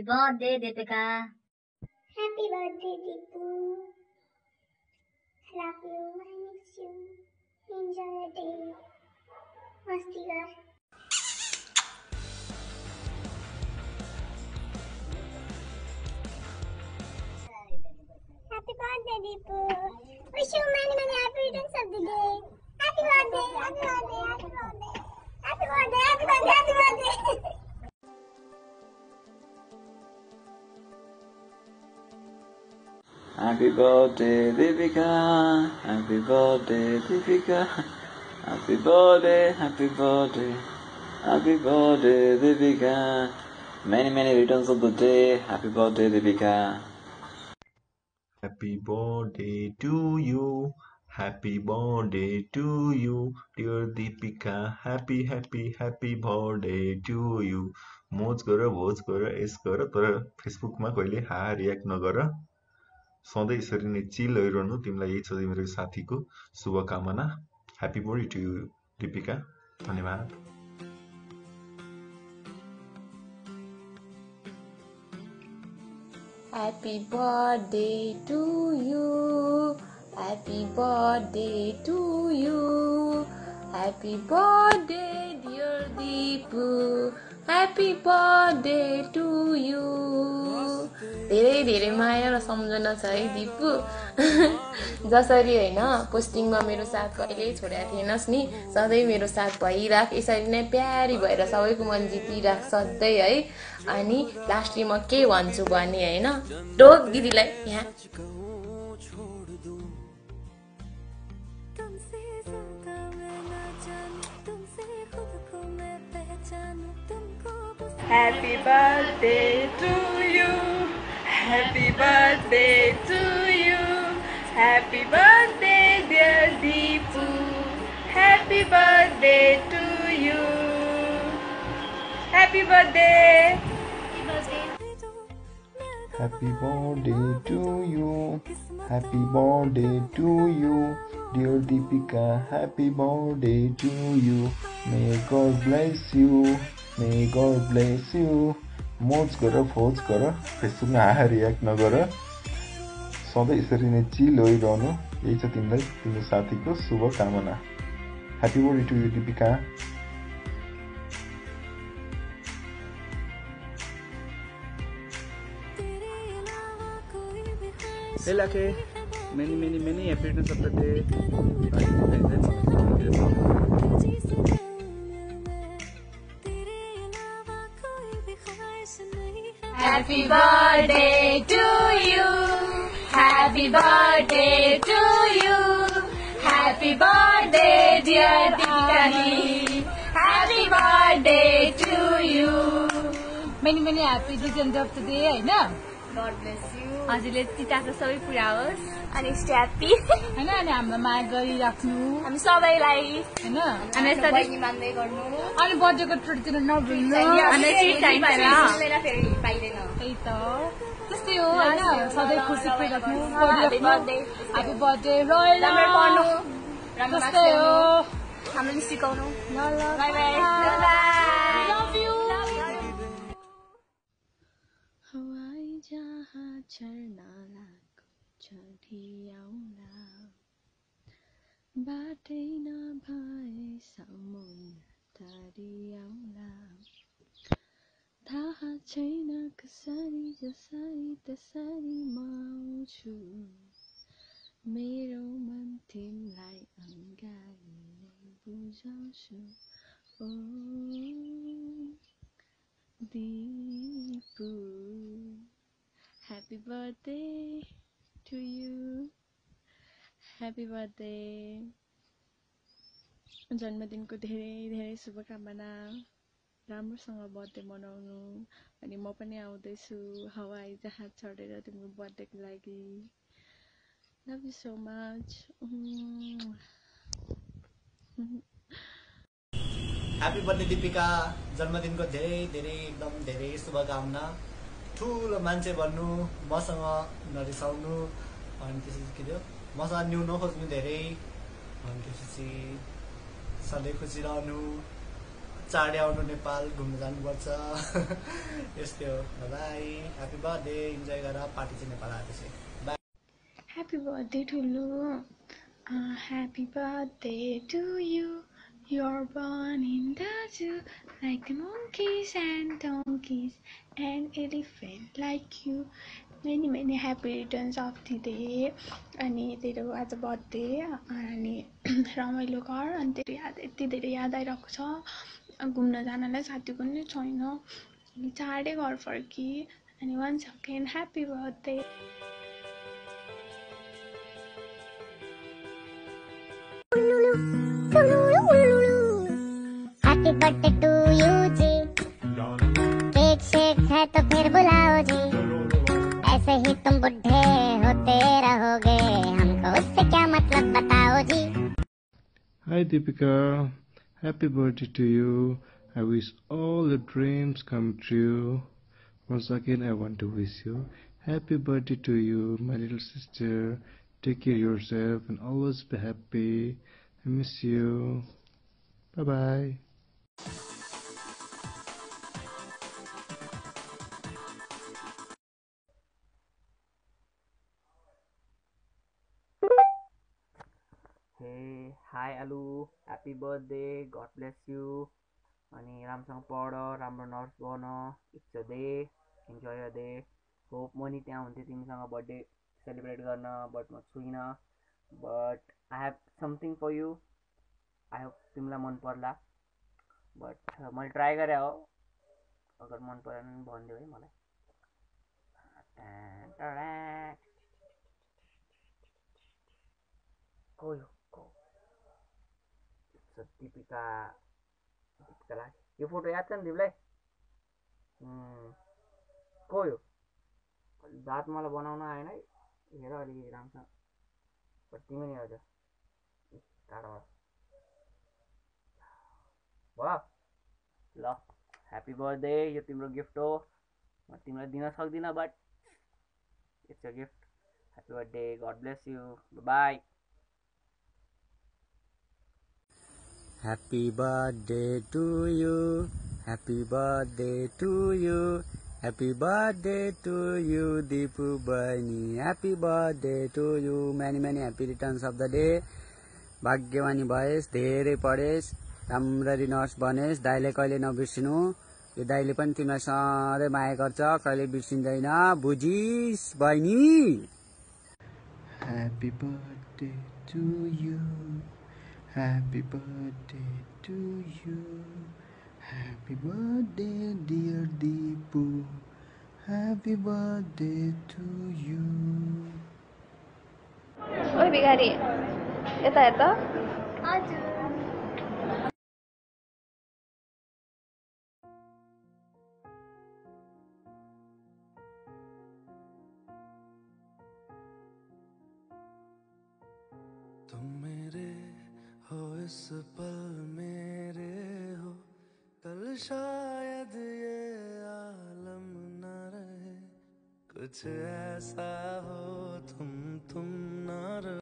birthday, Deepika. Happy birthday, Deepu. I love you. I miss you. Enjoy your day. Masti kar. Happy birthday, Deepu. Wish you many, many happy returns of the day. Happy birthday, happy birthday, happy birthday. Happy birthday, happy birthday, happy birthday. Happy birthday, Deepika. Happy birthday, Deepika. Happy birthday, happy birthday. Happy birthday, Deepika. Many, many returns of the day. Happy birthday, Deepika. Happy birthday to you. Happy birthday to you, dear Deepika. Happy, happy, happy birthday to you. मोज गर भोज गर यस गर तर फेसबुकमा कहिले हा react नगर सधैँ यसरी नै चिल भइरहनु तिमीलाई यही छ मेरो साथीको शुभकामना happy birthday to you Deepika धन्यवाद Happy birthday to you. Happy birthday to you. Happy birthday, dear Deepu. Happy birthday to you. धेरै धेरै माया र सम्झना छ है दिपु जसरी हैन पोस्टिङमा मेरो साथ कहिले छोडेको थिएनस् नि सधैँ मेरो साथ भइराख यसरी नै प्यारी भएर सबैको मन जितिराख सधैँ है अनि लास्टली म के भन्छु भने हैन ढोक दिदीलाई यहाँ Happy birthday to you. Happy birthday to you. Happy birthday, dear Deepu. Happy birthday to you. Happy birthday. Happy birthday to you. Happy birthday to you, dear Deepika. Happy birthday to you. May God bless you. May God bless you. मोज गर फोज गर फेसबुकमा हाहा react नगर सधैँ यसरी नै चिल होइरहनु यही छ तिमीलाई तिम्रो साथीको शुभकामना happy birthday to you Deepika Hey Lucky, many happy returns of the day. Happy birthday to you. Happy birthday to you. Happy birthday, dear Deepika. Happy birthday to you. Many happy returns of the day, हैन? God bless you. हजुरले चिताको सबै पुरा होस् अनि stay happy हैन अनि हामीलाई माया गरिराख्नु हामी सबैलाई हैन हामी बहिनी मान्दै गर्नु अनि बर्थडेको ट्रिट दिन नभुल्नु हामी टाइम फेरि पाइदैन त्यही त त्यस्तै हो हैन सधैँ खुसी राख्नु ह्यापी बर्थडे रोयल राम्रो पढ्नु राम्रो त्यस्तै हो हामीले सिकाउनु ल बाइ बाइ लभ यु हवाई जहाज चढ्न लागेको छ धियाउला बाटै नभए समुद्र तरियाउला थाहा छैन कसरी जसरी त्यसरी म आउँछु मेरो मन तिमीलाई अङ्गाली नै बुझाउँछु ओ Deepu, happy birthday to you. Happy birthday. जन्मदिनको धेरै धेरै शुभकामना राम्रोसँग बर्थडे मनाउनु अनि म पनि आउँदैछु हवाई जहाज चढेर तिम्रो बर्थडेको लागि love you so much happy birthday Deepika जन्मदिनको धेरै धेरै एकदम धेरै शुभकामना ठुलो मान्छे बन्नु मसँग नरिसाउनु अनि त्यसपछि के थियो मसँग न्यू नखोज्नु धेरै अनि त्यसपछि सधैँ खुसी रहनु चाँडै आउनु नेपाल घुम्न जानुपर्छ यस्तै हो बाई ह्याप्पी बर्थडे इन्जोय गर पार्टी चाहिँ नेपाल आएपछि by Happy birthday to Lu. Happy birthday to you. You're born in the zoo, like the monkeys and donkeys and elephant like you. Many happy returns of the day. अनि तेरो आज birthday अनि रमाइलो गर अनि तेरो याद यति धेरै याद आइरहेको छ घुम्न जानलाई साथी पनि छैन अनि चाँडै घर फर्की अनि once again happy birthday happy birthday to you जी केक शेक है तो फिर बुलाओ जी ऐसे ही तुम बुढ़े होते रहोगे हमको उससे क्या मतलब बताओ जी Hi Deepika, happy birthday to you. I wish all your dreams come true. Once again I want to wish you happy birthday to you, my little sister. Take care of yourself and always be happy. I miss you. Bye bye. Hey, hi Alu, happy birthday, God bless you. अनि राम्रोसँग पढ, राम्रो nurse बन, it's a day, enjoy a day. Hope म नि त्यहाँ हुन्थेँ तिमीसँग बर्थडे सेलिब्रेट गर्न, बट म छुइनँ. But I have something for you. I hope तिमीलाई मन पर्ला. बट मैले ट्राई गरेँ हो, अगर मन परेन भने भनिदेऊ है मलाई. को यो को दिपिका यो फोटो याद छ नि तिमीलाई को यो दाँत मलाई बनाउन आएन है हेर अलिकति राम्रोसँग बट तिमी नि हजुर टाढो भयो ल ह्याप्पी बर्थडे यो तिम्रो गिफ्ट हो म तिमीलाई दिन सक्दिनँ but it's a gift happy birthday god bless you bye Happy birthday to you, happy birthday to you, happy birthday to you, Deepu Bani, happy birthday to you, many happy returns of the day. भाग्यवानी भएस्, धेरै पढेस्, राम्ररी nurse बनेस्, दाइले कहिले नबिर्सिनु, यो दाइले पनि तिमीलाई सधैँ माया गर्छ, कहिले बिर्सिँदैन, बुझिस् बहिनी? Happy birthday to you. Happy birthday to you. Happy birthday dear Deepu. Happy birthday to you. ओइ भिखारी यता हेर त हजुर तुम मेरे हो इस पल मेरे हो कल शायद ये आलम न रहे कुछ ऐसा हो तुम न रहे